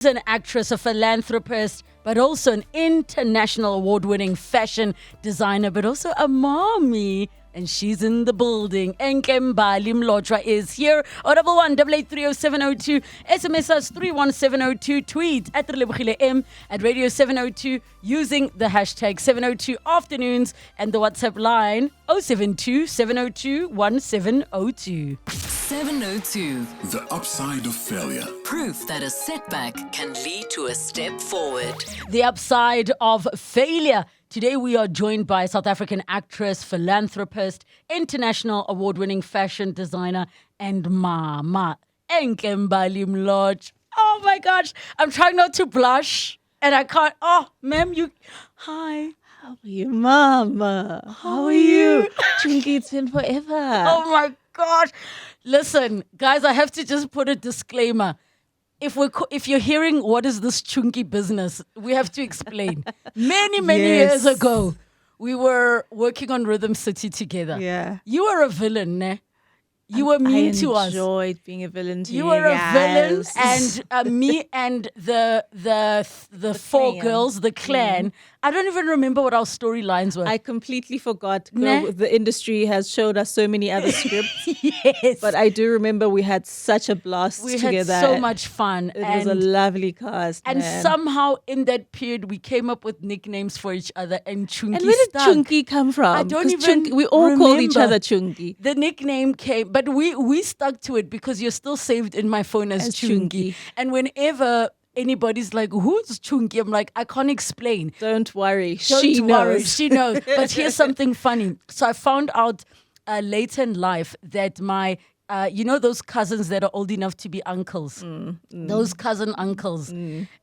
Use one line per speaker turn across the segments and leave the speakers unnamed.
An actress, a philanthropist, but also an international award-winning fashion designer, but also a mommy. And she's in the building. Enhle Mbali Mabotja is here. 011-883-0702. SMS us 31702. Tweet at Relebogile M at Radio 702 using the hashtag 702 afternoons and the WhatsApp line 072-702-1702.
702.
The upside of failure.
Proof that a setback can lead to a step forward.
The upside of failure. Today we are joined by South African actress, philanthropist, international award-winning fashion designer, and mama, Enhle Mbali Mabotja. Oh my gosh, I'm trying not to blush, and I can't. Oh, ma'am, you. Hi.
How are you, Mama? How are you? Chunky, it's been forever.
Oh my gosh. Listen, guys, I have to just put a disclaimer. If you're hearing what is this chunky business, we have to explain. Many years ago, we were working on Rhythm City together.
Yeah.
You were a villain, ne? You were mean to us.
I enjoyed being a villain to you.
You were a villain,
guys.
and me and the four
clan.
girls, the clan. I don't even remember what our storylines were.
I completely forgot.
Nah.
The industry has showed us so many other scripts.
Yes,
But I do remember we had such a blast
we
together.
had so much fun.
It was a lovely cast.
And
man.
somehow in that period, we came up with nicknames for each other, and Chunky
And where did
stuck.
Chunky come from?
I don't
'Cause
even
we all called each
remember.
other Chunky.
The nickname came, but we stuck to it because you're still saved in my phone as
As
Chunky.
Chunky.
And whenever anybody's like, who's Chunky? I'm like, I can't explain.
Don't worry.
Don't
she
worry,
knows.
she knows. But here's something funny. So I found out later in life that my, those cousins that are old enough to be uncles, those cousin uncles,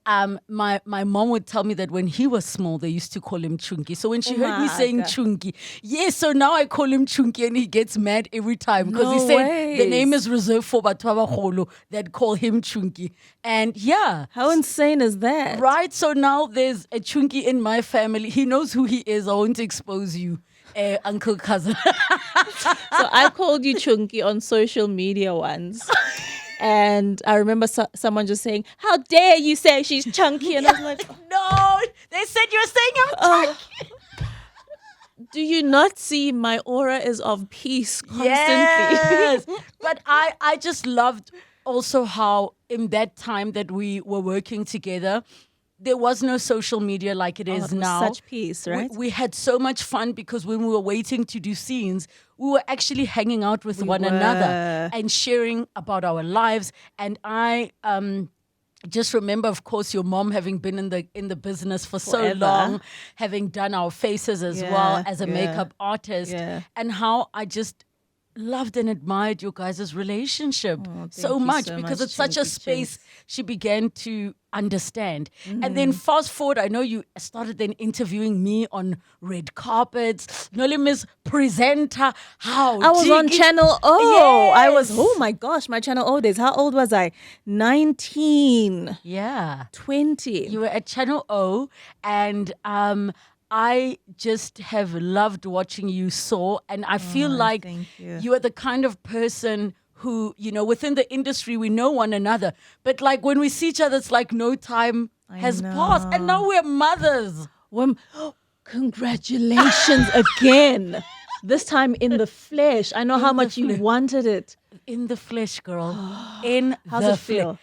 my mom would tell me that when he was small, they used to call him Chunky. So when she heard me saying
God.
Chunky, yes, so now I call him Chunky and he gets mad every time because he
No
said the name
ways.
is reserved for Batwa Bagolo that call him Chunky. And yeah.
How insane is that?
Right, so now there's a Chunky in my family. He knows who he is. I won't expose you, uncle cousin.
So I called you Chunky on social media once. And I remember someone just saying, "How dare you say she's chunky?" And I was like,
No, they said you're saying I'm Chunky.
"Do you not see my aura is of peace constantly?"
Yes, but I just loved also how in that time that we were working together, there was no social media like it is
It was
now.
such peace, right?
We had so much fun because when we were waiting to do scenes, we were actually hanging out with one another and sharing about our lives. And I just remember, of course, your mom having been in the business for so
Forever.
long, having done our faces as well as a makeup artist, and how I just loved and admired your guys' relationship so
you
much
so
because
much,
it's such a
Chunky
space she began to understand. And then fast forward, I know you started then interviewing me on red carpets. Noli Miss presenter. How
I was on
Diggy-
Channel O. I was,
Yes.
oh my gosh, my Channel O days. How old was I? 19,
Yeah.
20.
You were at Channel O, and I just have loved watching you soar. And I feel like
thank you.
you are the kind of person who, within the industry, we know one another. But like when we see each other, it's like no time has passed. And now we're mothers.
Congratulations again. This time in the flesh. I know how much you wanted it.
In the flesh, girl. In
How's
the
it feel?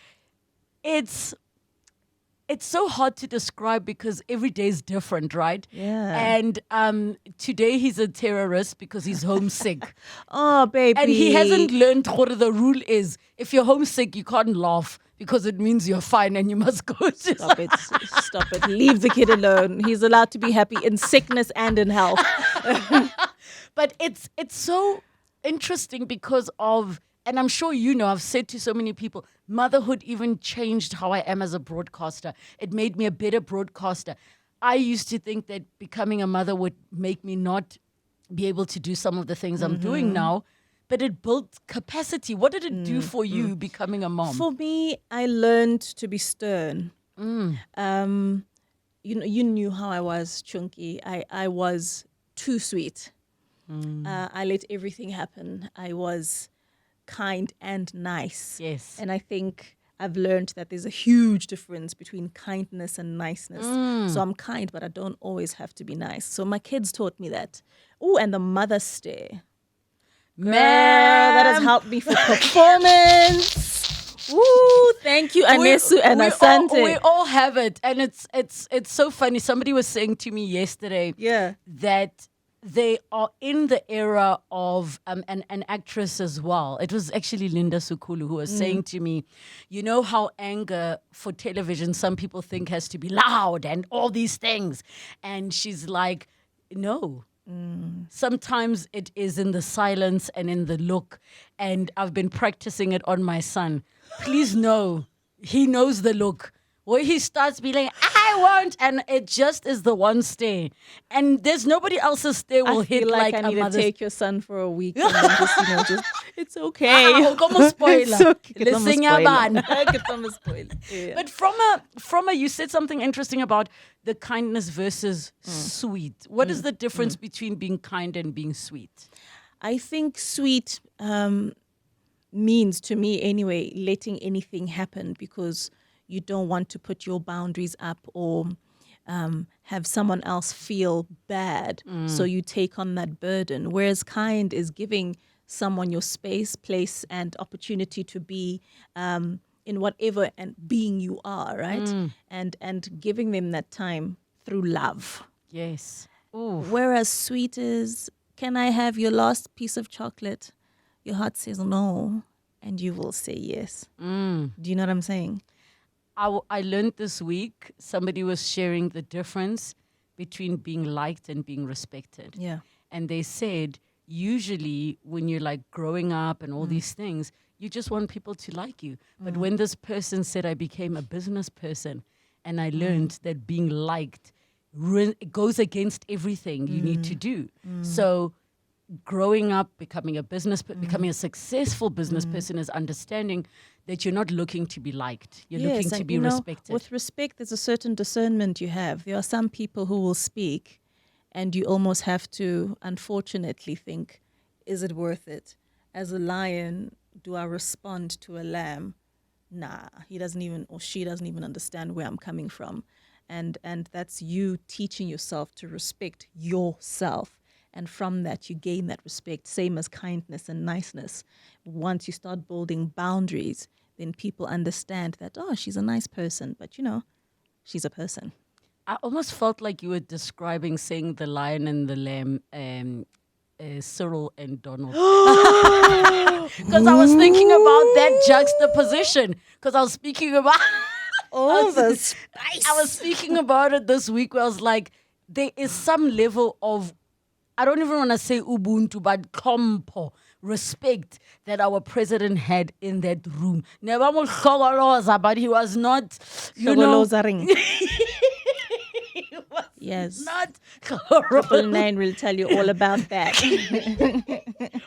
It's so hard to describe because every day is different, right?
Yeah.
And today he's a terrorist because he's homesick.
Oh, baby.
And he hasn't learned what the rule is. If you're homesick, you can't laugh because it means you're fine and you must go to
Stop it. Stop it. Leave the kid alone. He's allowed to be happy in sickness and in health.
But it's so interesting because of, and I'm sure I've said to so many people, motherhood even changed how I am as a broadcaster. It made me a better broadcaster. I used to think that becoming a mother would make me not be able to do some of the things I'm doing now, but it built capacity. What did it do for you becoming a mom?
For me, I learned to be stern. You knew how I was, Chunky. I was too sweet. I let everything happen. I was kind and nice.
Yes.
And I think I've learned that there's a huge difference between kindness and niceness. So I'm kind, but I don't always have to be nice. So my kids taught me that. Oh, and the mother stare. Girl, that has helped me for performance. Ooh, thank you, Anesu and Asante.
We all have it, and it's so funny. Somebody was saying to me yesterday that they are in the era of an actress as well. It was actually Linda Sukulu who was saying to me, you know how anger for television, some people think has to be loud and all these things. And she's like, no. Sometimes it is in the silence and in the look. And I've been practicing it on my son. Please know, he knows the look. Where he starts being like, I won't, and it just is the one stare. And there's nobody else's stare will
I
hit
feel like I
a
need to
mother's.
take your son for a week and then just, it's okay.
Como spoiler.
It's okay.
Listen, yaban.
Yeah.
But from a, you said something interesting about the kindness versus sweet. What is the difference between being kind and being sweet?
I think sweet means, to me anyway, letting anything happen because you don't want to put your boundaries up or have someone else feel bad. So you take on that burden. Whereas kind is giving someone your space, place, and opportunity to be in whatever and being you are, right? And giving them that time through love.
Yes.
Whereas sweet is, can I have your last piece of chocolate? Your heart says no, and you will say yes. Do you know what I'm saying?
I learned this week, somebody was sharing the difference between being liked and being respected.
Yeah.
And they said, usually when you're like growing up and all these things, you just want people to like you. But when this person said, I became a business person and I learned that being liked goes against everything you need to do. So growing up, becoming a successful business person is understanding that you're not looking to be liked. You're looking to be respected.
With respect, there's a certain discernment you have. There are some people who will speak and you almost have to, unfortunately, think, is it worth it? As a lion, do I respond to a lamb? Nah, he doesn't even, or she doesn't even understand where I'm coming from. And that's you teaching yourself to respect yourself. And from that, you gain that respect, same as kindness and niceness. Once you start building boundaries, then people understand that, oh, she's a nice person, but she's a person.
I almost felt like you were describing saying the lion and the lamb, Cyril and Donald. Because I was thinking about that juxtaposition. Because I was speaking about...
the spice.
I was speaking about it this week where I was like, there is some level of, I don't even want to say Ubuntu, but kompo, respect that our president had in that room. Never more Shogoloza, but he was not,
Shogoloza.
He was
Yes.
not
999 will tell you all about that.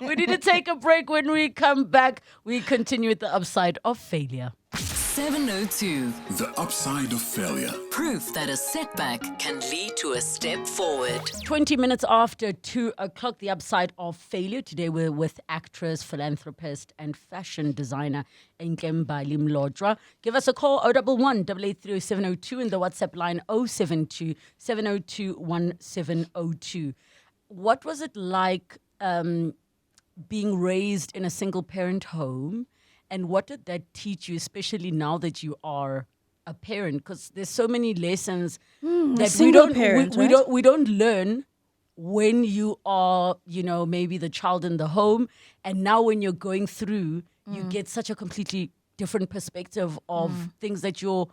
We need to take a break. When we come back, we continue with the upside of failure.
702.
The upside of failure.
Proof that a setback can lead to a step forward.
20 minutes after 2 o'clock, the upside of failure. Today we're with actress, philanthropist, and fashion designer Enhle Mbali Mabotja. Give us a call 011 883 702 and the WhatsApp line 072 702 1702. What was it like being raised in a single parent home? And what did that teach you, especially now that you are a parent? Because there's so many lessons that we don't learn when you are, maybe the child in the home. And now when you're going through, you get such a completely different perspective of things that your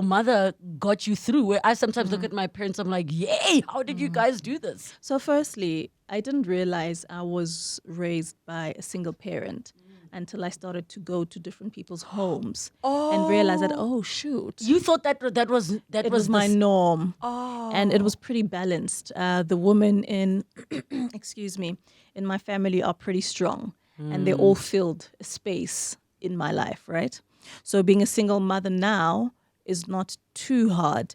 mother got you through. Where I sometimes look at my parents, I'm like, yay, how did you guys do this?
So firstly, I didn't realize I was raised by a single parent until I started to go to different people's homes and realize that, oh, shoot.
You thought that was
my norm. And it was pretty balanced. The women in my family are pretty strong and they all filled a space in my life, right? So being a single mother now is not too hard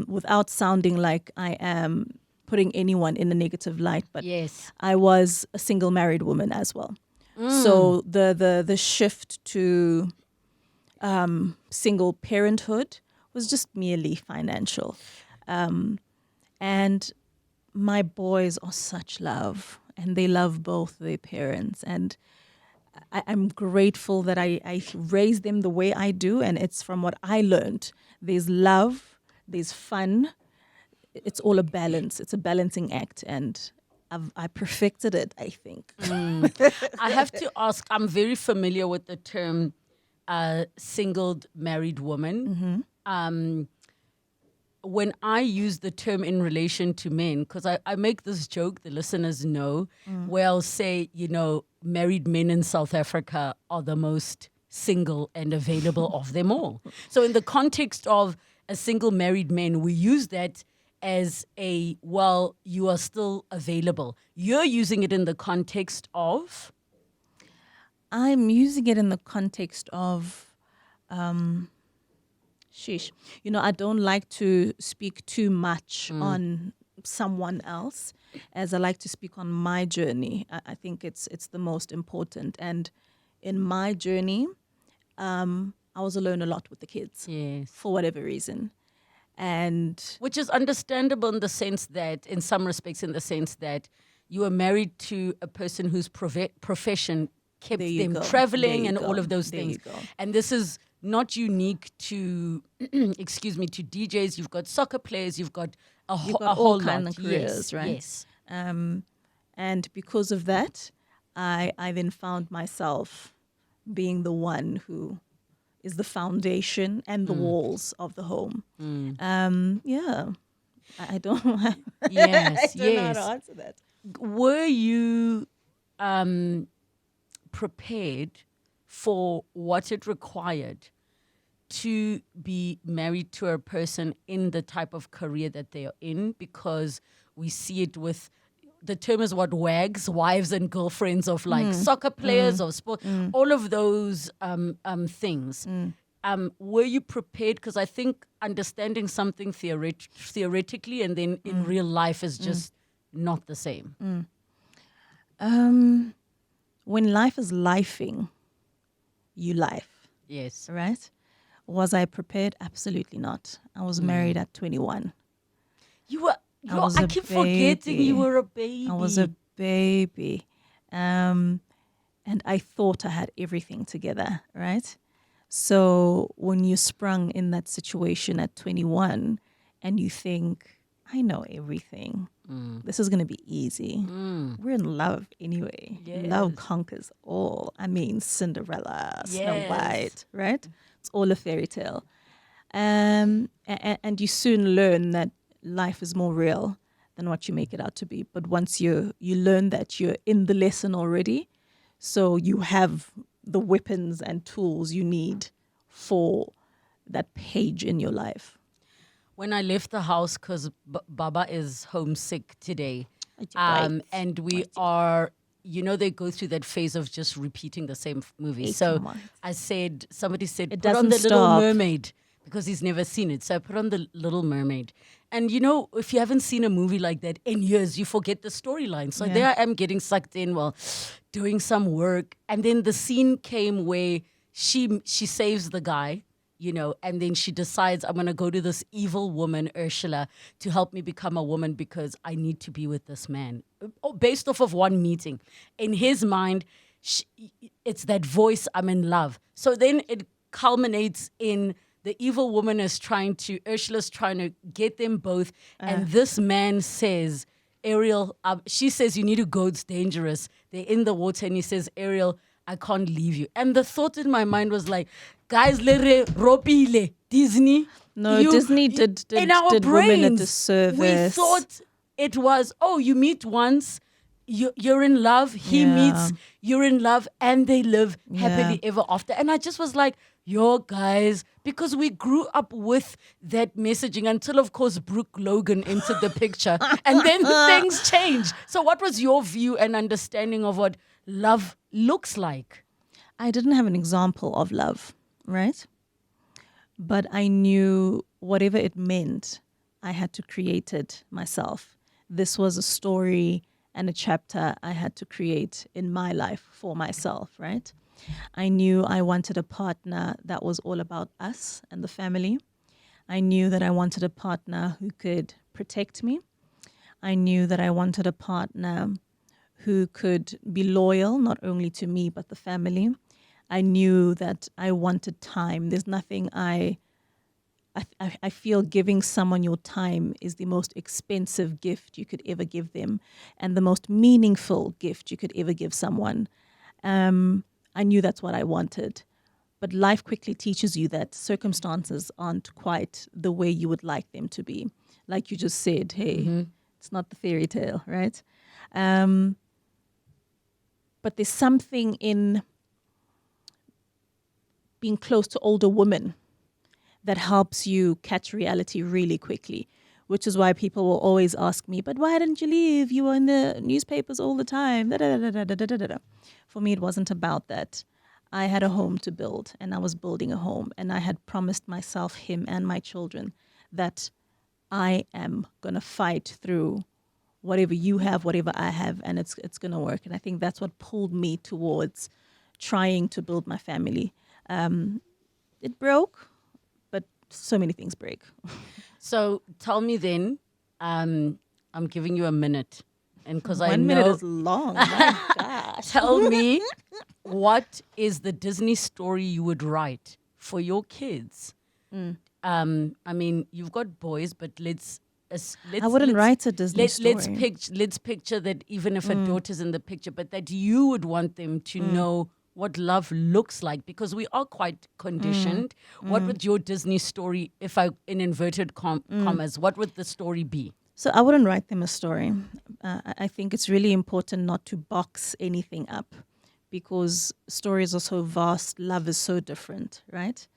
without sounding like I am putting anyone in a negative light. But
yes.
I was a single married woman as well. So the shift to single parenthood was just merely financial. And my boys are such love, and they love both their parents. And I'm grateful that I raised them the way I do, and it's from what I learned. There's love, there's fun. It's all a balance. It's a balancing act, and I perfected it, I think.
I have to ask, I'm very familiar with the term singled married woman. When I use the term in relation to men, because I make this joke, the listeners know, where I'll say, married men in South Africa are the most single and available of them all. So in the context of a single married man, we use that as you are still available. You're using it in the context of?
I'm using it in the context of, I don't like to speak too much on someone else, as I like to speak on my journey. I think it's the most important. And in my journey, I was alone a lot with the kids, for whatever reason. And
which is understandable in some respects, in the sense that you were married to a person whose profession kept them traveling and all of those things. And this is not unique to, to DJs. You've got soccer players, you've got a whole
kind
lot
of careers, right?
Yes.
And because of that, I then found myself being the one who is the foundation and the walls of the home. I don't know how to answer that.
Were you prepared for what it required to be married to a person in the type of career that they are in? Because we see it with, the term is what, wives and girlfriends of soccer players or sport, all of those things. Were you prepared? Because I think understanding something theoretically and then in real life is just not the same.
When life is lifing, you life.
Yes.
Right? Was I prepared? Absolutely not. I was married at 21.
I keep forgetting you were a baby.
I was a baby. And I thought I had everything together, right? So when you sprung in that situation at 21 and you think, I know everything, this is going to be easy. We're in love anyway.
Yes.
Love conquers all. I mean, Cinderella, Snow White, right? It's all a fairy tale. And you soon learn that life is more real than what you make it out to be. But once you learn that, you're in the lesson already, so you have the weapons and tools you need for that page in your life.
When I left the house, because Baba is homesick today, and we are, they go through that phase of just repeating the same movie. Somebody said, put on the Little Mermaid, because he's never seen it. So I put on the Little Mermaid. And if you haven't seen a movie like that in years, you forget the storyline. So there I am getting sucked in while doing some work. And then the scene came where she saves the guy, and then she decides, I'm going to go to this evil woman, Ursula, to help me become a woman because I need to be with this man. Based off of one meeting. In his mind, it's that voice, I'm in love. So then it culminates in the evil woman Ursula's trying to get them both. And this man says, Ariel, she says, you need to go, it's dangerous. They're in the water and he says, Ariel, I can't leave you. And the thought in my mind was like, guys, ropile, Disney.
No, Disney did
in our brains,
women a disservice.
We thought it was, you meet once, you're in love, he meets, you're in love, and they live happily ever after. And I just was like, guys, because we grew up with that messaging until, of course, Brooke Logan entered the picture. And then things changed. So what was your view and understanding of what love looks like?
I didn't have an example of love, right? But I knew whatever it meant, I had to create it myself. This was a story and a chapter I had to create in my life for myself, right? I knew I wanted a partner that was all about us and the family. I knew that I wanted a partner who could protect me. I knew that I wanted a partner who could be loyal, not only to me, but the family. I knew that I wanted time. There's nothing I feel giving someone your time is the most expensive gift you could ever give them and the most meaningful gift you could ever give someone. I knew that's what I wanted. But life quickly teaches you that circumstances aren't quite the way you would like them to be. Like you just said, hey, it's not the fairy tale, right? But there's something in being close to older women that helps you catch reality really quickly, which is why people will always ask me, but why didn't you leave? You were in the newspapers all the time. Da, da, da, da, da, da, da, da. For me, it wasn't about that. I had a home to build, and I was building a home, and I had promised myself, him and my children, that I am going to fight through whatever you have, whatever I have, and it's going to work. And I think that's what pulled me towards trying to build my family. It broke, but so many things break.
So tell me then, I'm giving you a minute. And because I know
1 minute is long. My gosh.
Tell me, what is the Disney story you would write for your kids? I mean, you've got boys, but let's
I wouldn't write a Disney story.
Let's picture that even if a daughter's in the picture, but that you would want them to know what love looks like, because we are quite conditioned. What would your Disney story, if I in inverted commas, what would the story be?
So I wouldn't write them a story. I think it's really important not to box anything up, because stories are so vast, love is so different, right?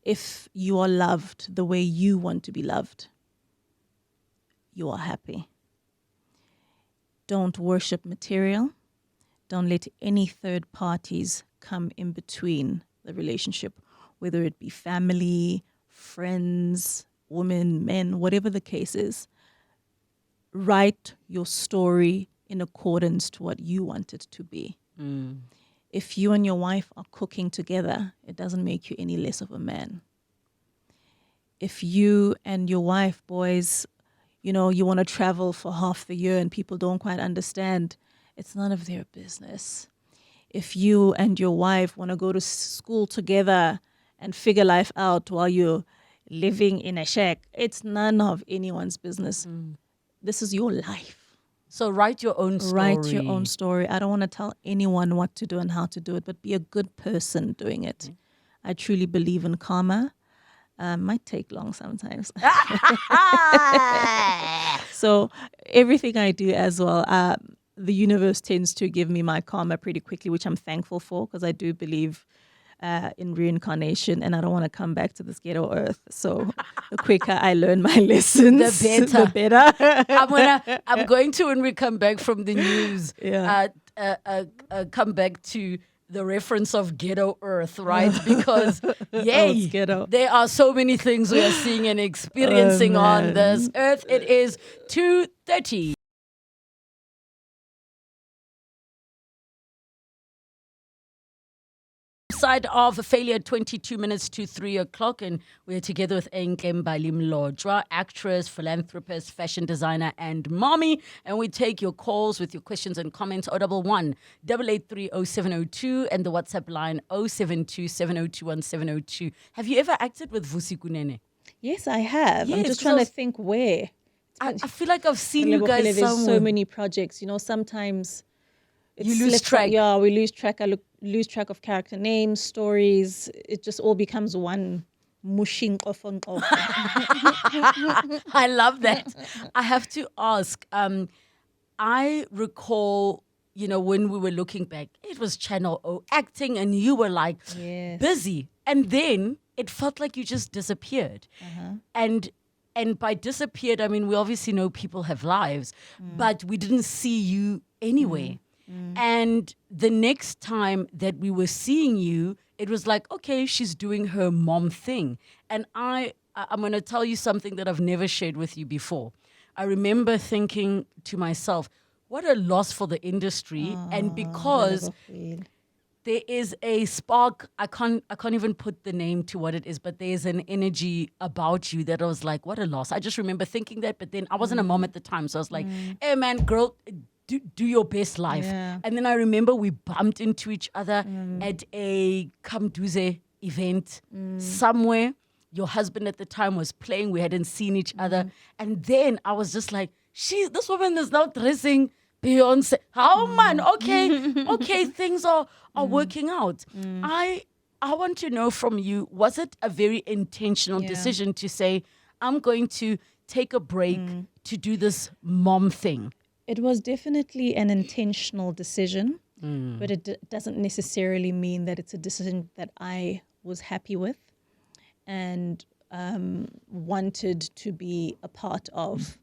If you are loved the way you want to be loved, you are happy. Don't worship material. Don't let any third parties come in between the relationship, whether it be family, friends, women, men, whatever the case is. Write your story in accordance to what you want it to be. If you and your wife are cooking together, it doesn't make you any less of a man. If you and your wife, boys, you want to travel for half the year and people don't quite understand, it's none of their business. If you and your wife want to go to school together and figure life out while you're living in a shack, it's none of anyone's business. This is your life.
So write your own story.
Write your own story. I don't want to tell anyone what to do and how to do it, but be a good person doing it. I truly believe in karma. Might take long sometimes. So everything I do as well, the universe tends to give me my karma pretty quickly, which I'm thankful for, because I do believe in reincarnation, and I don't want to come back to this ghetto earth. So the quicker I learn my lessons, the better.
I'm going to, when we come back from the news, come back to the reference of ghetto earth, right? Because yay, there are so many things we are seeing and experiencing on this earth. It is 2:30. Side of failure, 22 minutes to 3 o'clock, and we're together with Enhle Mbali, actress, philanthropist, fashion designer, and mommy. And we take your calls with your questions and comments. 011 883 0702 and the WhatsApp line 072 702 1702. Have you ever acted with Vusi Kunene?
Yes, I have.
Yes,
I'm just trying to think where.
I feel like I've seen you guys
There's
somewhere.
so many projects. Sometimes
You lose track.
Yeah, we lose track. I lose track of character names, stories. It just all becomes one mushing off on off.
I love that. I have to ask, I recall, when we were looking back, it was Channel O acting and you were like busy. And then it felt like you just disappeared. And by disappeared, I mean, we obviously know people have lives, but we didn't see you anyway. And the next time that we were seeing you, it was like, okay, she's doing her mom thing. And I'm going to tell you something that I've never shared with you before. I remember thinking to myself, what a loss for the industry. And because there is a spark. I can't even put the name to what it is, but there's an energy about you that I was like, what a loss. I just remember thinking that, but then I wasn't a mom at the time. So I was like, hey man, girl, do your best life.
Yeah.
And then I remember we bumped into each other at a Kamduze event somewhere. Your husband at the time was playing. We hadn't seen each other. And then I was just like, this woman is now dressing Beyonce. How man? Okay, things are working out. I want to know from you, was it a very intentional decision to say, I'm going to take a break to do this mom thing?
It was definitely an intentional decision, but it doesn't necessarily mean that it's a decision that I was happy with and wanted to be a part of.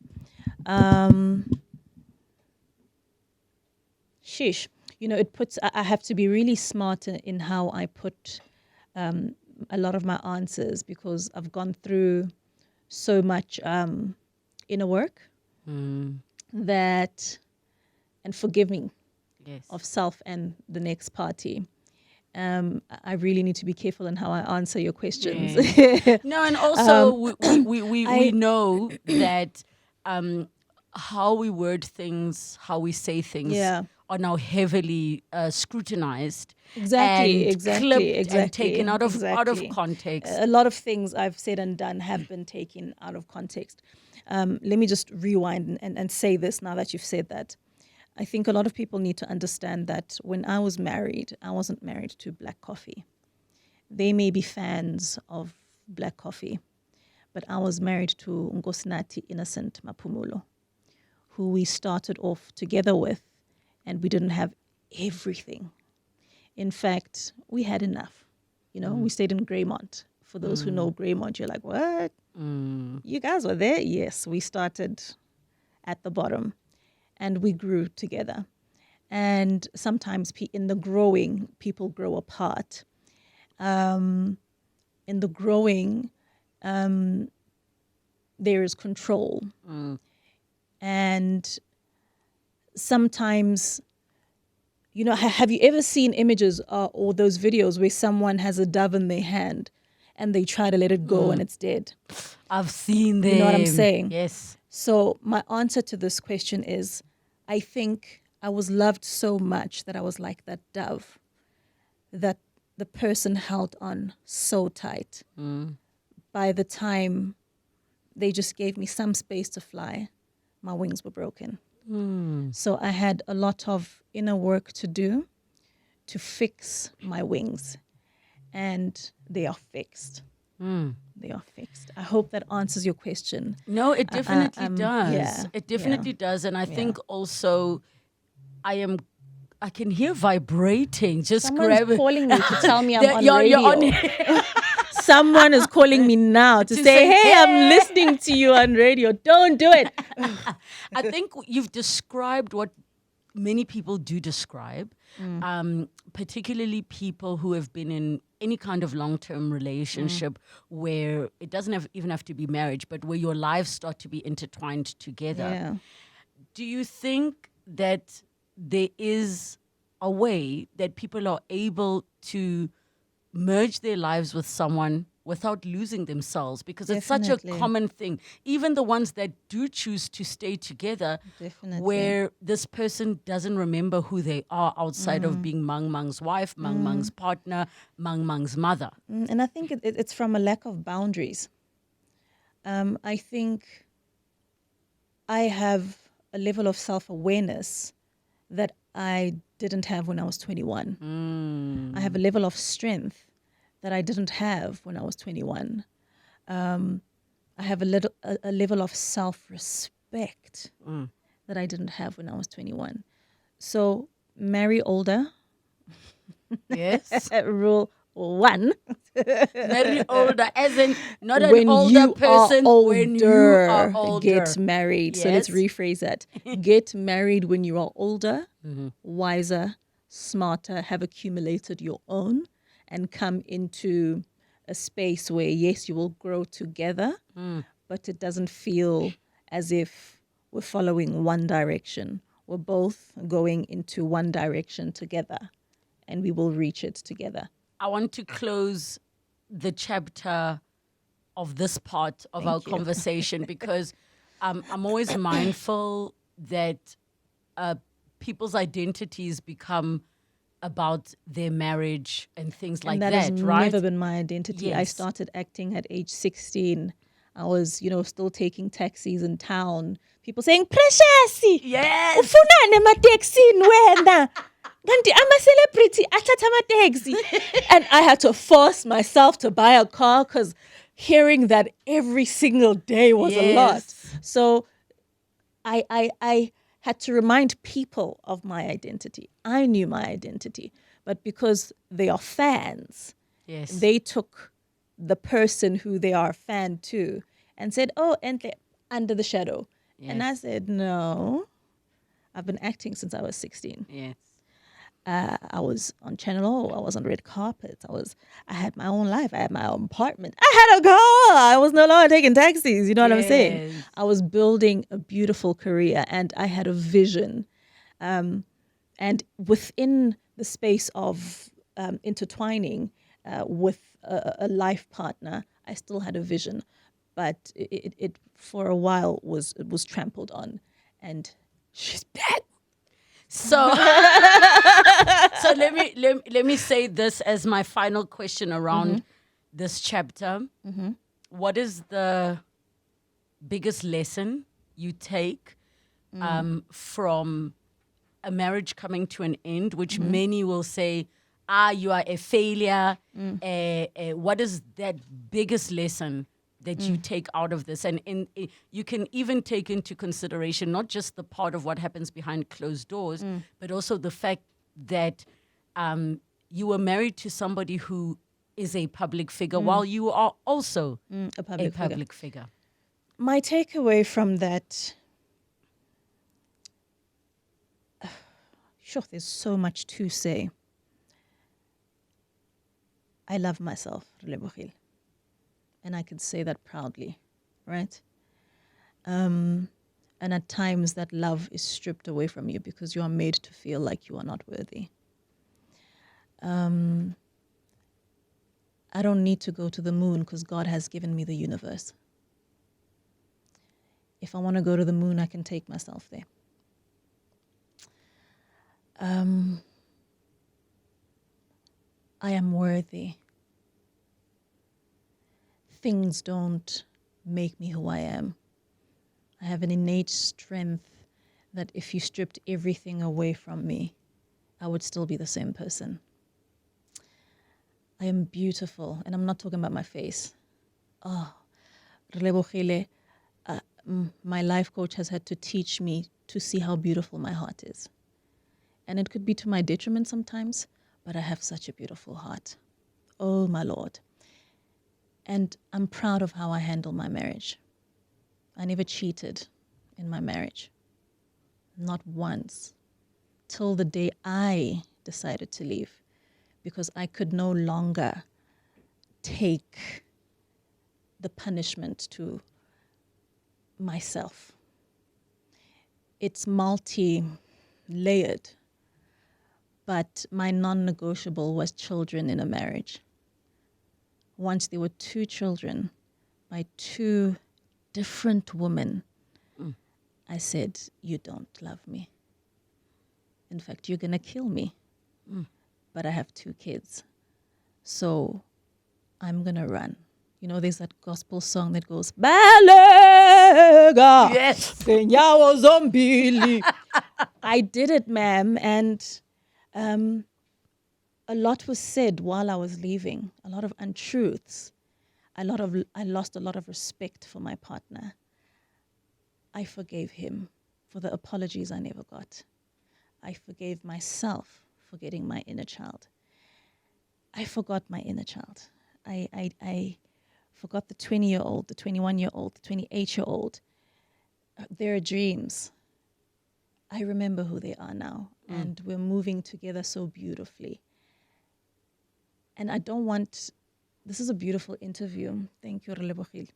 It puts. I have to be really smart in how I put a lot of my answers, because I've gone through so much inner work that, and forgiving of self and the next party. I really need to be careful in how I answer your questions.
No, and also we know that how we word things, how we say things are now heavily scrutinized.
Exactly.
Clipped and taken out of context.
A lot of things I've said and done have been taken out of context. Let me just rewind and say this now that you've said that. I think a lot of people need to understand that when I was married, I wasn't married to black coffee. They may be fans of black coffee, but I was married to Nkosinathi Innocent Maphumulo, who we started off together with, and we didn't have everything. In fact, we had enough. We stayed in Greymont. For those who know Greymont, you're like, what? You guys were there? Yes, we started at the bottom. And we grew together. And sometimes in the growing, people grow apart. In the growing, there is control. And sometimes, have you ever seen images or those videos where someone has a dove in their hand and they try to let it go and it's dead?
I've seen them.
You know what I'm saying?
Yes.
So my answer to this question is, I think I was loved so much that I was like that dove that the person held on so tight. By the time they just gave me some space to fly, my wings were broken. So I had a lot of inner work to do to fix my wings, and they are fixed. They are fixed. I hope that answers your question.
No, it definitely does.
Yeah,
It definitely does. And I think also I can hear vibrating. Just
Someone's calling me to tell me I'm on
you're
radio.
on
Someone is calling me now to say, hey, I'm listening to you on radio. Don't do it.
I think you've described what many people do describe, particularly people who have been in any kind of long-term relationship where it doesn't even have to be marriage, but where your lives start to be intertwined together.
Yeah.
Do you think that there is a way that people are able to merge their lives with someone without losing themselves? Because it's such a
Definitely.
common thing. Even the ones that do choose to stay together,
Definitely.
where this person doesn't remember who they are outside of being Mang Mang's wife, Mang Mang's partner, Mang Mang's mother.
And I think it's from a lack of boundaries. I think I have a level of self-awareness that I didn't have when I was 21. I have a level of strength that I didn't have when I was 21. I have a level of self-respect that I didn't have when I was 21. So marry older.
Yes.
Rule 1.
Marry older, as in not
When
an older
you
person,
are
when you are
older,
older.
get married. So let's
Yes.
rephrase that. Get married when you are older, wiser, smarter, have accumulated your own, and come into a space where, yes, you will grow together, but it doesn't feel as if we're following one direction. We're both going into one direction together. and we will reach it together.
I want to close the chapter of this part of
Thank
our
you.
conversation because I'm always mindful that people's identities become about their marriage and things like
And
that,
has
right?
never been my identity. I
Yes.
started acting at age 16. I was, still taking taxis in town. People saying, Precious!
Yes.
Ufunani emateksini wena? Kanti ama-celebrity athatha amateksi. And I had to force myself to buy a car because hearing that every single day was a lot.
Yes.
So I had to remind people of my identity. I knew my identity, but because they are fans,
Yes.
they took the person who they are a fan to and said, "Oh, Enhle, under the shadow." And I
Yes.
said, "No, I've been acting since I was 16.
Yes.
I was on Channel O. I was on red carpets. I had my own life. I had my own apartment. I had a car. I was no longer taking taxis. You know what I'm saying?
Yes.
I was building a beautiful career, and I had a vision. And within the space of intertwining with a life partner, I still had a vision, but it for a while was trampled on, and she's back.
So, so let me say this as my final question around this chapter. What is the biggest lesson you take from a marriage coming to an end, which many will say, you are a failure. What is that biggest lesson that you take out of this? And you can even take into consideration not just the part of what happens behind closed doors, but also the fact that you were married to somebody who is a public figure while you are also
A
a public figure.
My takeaway from that, sure, there's so much to say. I love myself, Relebogile, and I can say that proudly, right? And at times that love is stripped away from you because you are made to feel like you are not worthy. I don't need to go to the moon because God has given me the universe. If I want to go to the moon, I can take myself there. I am worthy. Things don't make me who I am. I have an innate strength that if you stripped everything away from me, I would still be the same person. I am beautiful, and I'm not talking about my face. Oh, Relebogile, my life coach has had to teach me to see how beautiful my heart is. And it could be to my detriment sometimes, but I have such a beautiful heart. Oh, my Lord. And I'm proud of how I handle my marriage. I never cheated in my marriage. Not once. Till the day I decided to leave. Because I could no longer take the punishment to myself. It's multi-layered. But my non-negotiable was children in a marriage. Once there were 2 children by 2 different women, I said, you don't love me. In fact, you're going to kill me. But I have 2 kids. So I'm going to run. You know, there's that gospel song that goes, Balega,
Yes.
Kenyawo Zombili. I did it, ma'am. And a lot was said while I was leaving, a lot of untruths. I lost a lot of respect for my partner. I forgave him for the apologies I never got. I forgave myself for getting my inner child. I forgot my inner child. I forgot the 20-year-old, the 21-year-old, the 28-year-old. Their dreams. I remember who they are now, and we're moving together so beautifully. And I don't want, this is a beautiful interview. Thank you, Relebogile.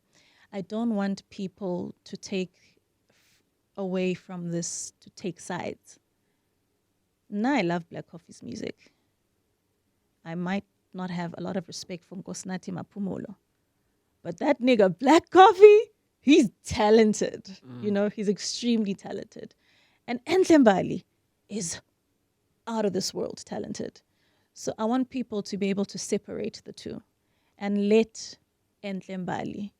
I don't want people to take away from this, to take sides. Now I love Black Coffee's music. I might not have a lot of respect for Nkosinathi Maphumulo. But that nigga, Black Coffee, he's talented. He's extremely talented. And Enhle Mbali is out of this world talented. So I want people to be able to separate the two and let Enhle Mbali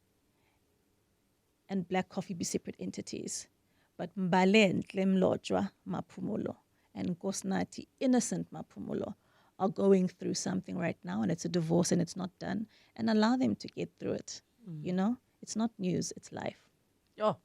and Black Coffee be separate entities. But Mbali Mbotja Maphumulo and Nkosinathi Innocent Maphumulo are going through something right now, and it's a divorce and it's not done, and allow them to get through it. It's not news, it's life.
Oh.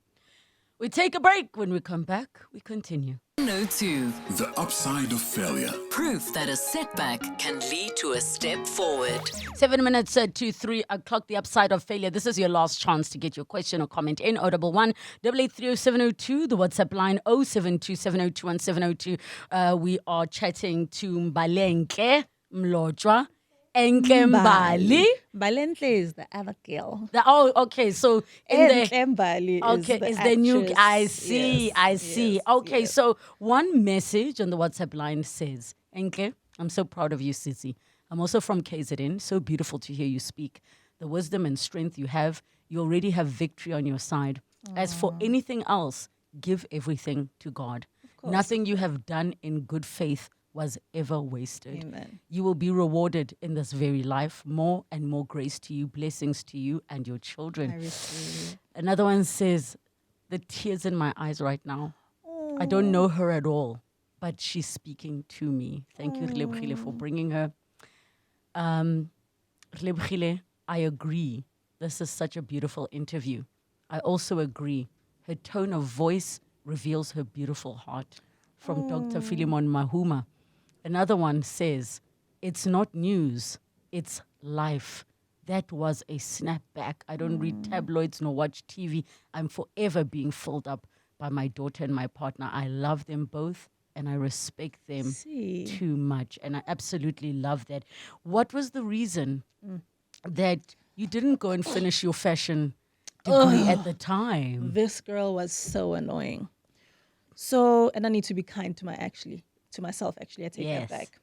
We take a break. When we come back, we continue.
No to
The upside of failure.
proof that a setback can lead to a step forward.
7 minutes to 3 o'clock, the upside of failure. This is your last chance to get your question or comment in. 011 8830702, the WhatsApp line 0727021702. We are chatting to Enhle Mbotja, Enhle Mbali.
Mbalenhle is the other girl.
Okay, so in the
Enhle Mbali
is the new.
actress.
I see,
Yes,
I see.
yes,
Okay,
yes.
so one message on the WhatsApp line says, Enhle, I'm so proud of you, Sissy. I'm also from KZN. So beautiful to hear you speak. The wisdom and strength you have, you already have victory on your side. As for anything else, give everything to God. Nothing you have done in good faith was ever wasted.
Amen.
You will be rewarded in this very life. More and more grace to you, blessings to you and your children.
I receive.
Another one says, the tears in my eyes right now. I don't know her at all, but she's speaking to me. Thank you, Relebogile, for bringing her. Relebogile, I agree. This is such a beautiful interview. I also agree. Her tone of voice reveals her beautiful heart. From Dr. Philemon Mahuma. Another one says, it's not news, it's life. That was a snapback. I don't read tabloids nor watch TV. I'm forever being filled up by my daughter and my partner. I love them both and I respect them too much. And I absolutely love that. What was the reason that you didn't go and finish your fashion degree at the time?
This girl was so annoying. So, and I need to be kind to myself, I take
Yes.
that back.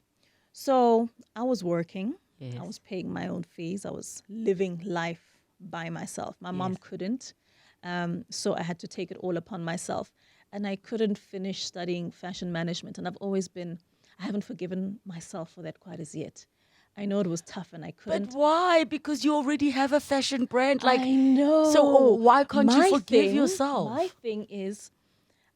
So I was working.
Yes.
I was paying my own fees. I was living life by myself. My mom couldn't. So I had to take it all upon myself. And I couldn't finish studying fashion management. And I haven't forgiven myself for that quite as yet. I know it was tough and I couldn't.
But why? Because you already have a fashion brand.
I know.
So why can't you
My
forgive
thing-
yourself?
My thing is,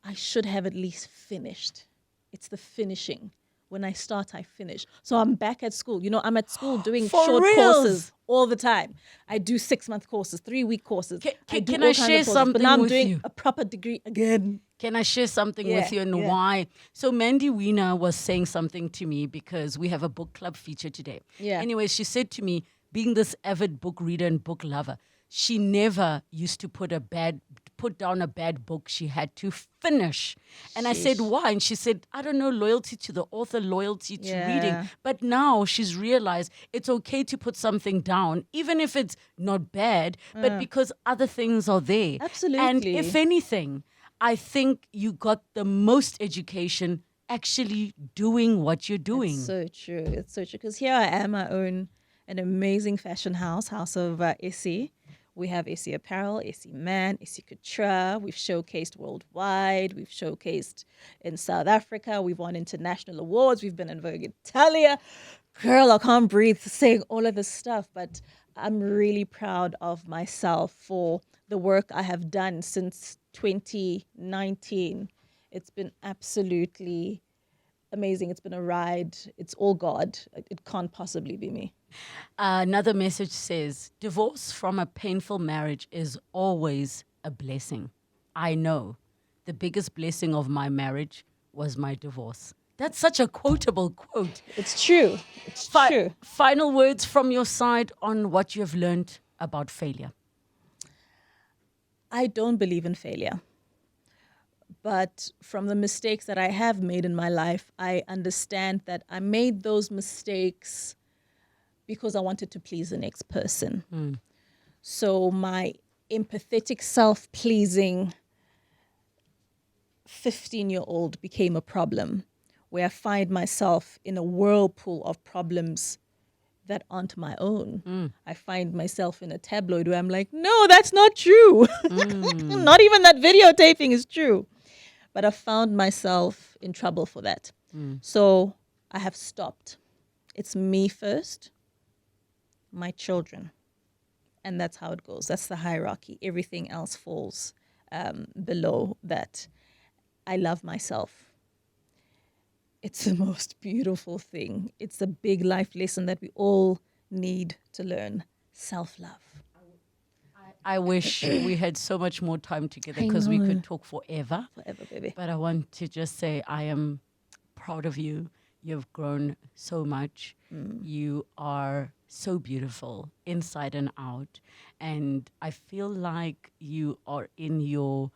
I should have at least finished. It's the finishing. When I start, I finish. So I'm back at school. I'm at school doing
For
short
reals?
courses all the time. I do 6-month courses, 3-week courses.
Can I share something
But now I'm
with
doing
you?
a proper degree again.
Can I share something with you and
yeah.
why? So Mandy Wiener was saying something to me because we have a book club feature today.
Yeah.
Anyway, she said to me, being this avid book reader and book lover, she never used to put down a bad book she had to finish. And I said, why? And she said, I don't know, loyalty to the author, loyalty to reading.
Yeah.
But now she's realized it's okay to put something down, even if it's not bad, but because other things are there. And
Absolutely.
if anything, I think you got the most education actually doing what you're doing.
It's so true. It's so true. Because here I am, I own an amazing fashion house of Essie. We have Essie Apparel, Essie Man, Essie Couture. We've showcased worldwide. We've showcased in South Africa. We've won international awards. We've been in Vogue Italia. Girl, I can't breathe saying all of this stuff, but I'm really proud of myself for the work I have done since 2019. It's been absolutely amazing. It's been a ride. It's all God. It can't possibly be me.
Another message says, divorce from a painful marriage is always a blessing. I know the biggest blessing of my marriage was my divorce. That's such a quotable quote.
It's true. It's true.
Final words from your side on what you have learned about failure.
I don't believe in failure. But from the mistakes that I have made in my life, I understand that I made those mistakes because I wanted to please the next person. So my empathetic, self-pleasing 15-year-old became a problem where I find myself in a whirlpool of problems that aren't my own. I find myself in a tabloid where I'm like, no, that's not true. Not even that videotaping is true. But I found myself in trouble for that. So I have stopped. It's me first, my children. And that's how it goes. That's the hierarchy. Everything else falls below that. I love myself. It's the most beautiful thing. It's a big life lesson that we all need to learn. Self-love.
I wish we had so much more time together because we could talk forever.
Forever, baby.
But I want to just say I am proud of you. You've grown so much. You are so beautiful inside and out. And I feel like you are in your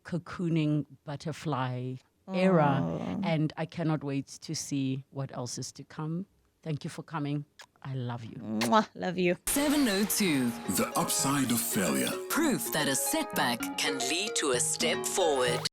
cocooning butterfly era. And I cannot wait to see what else is to come. Thank you for coming. I love you.
Mwah, love you.
702.
The upside of failure.
Proof that a setback can lead to a step forward.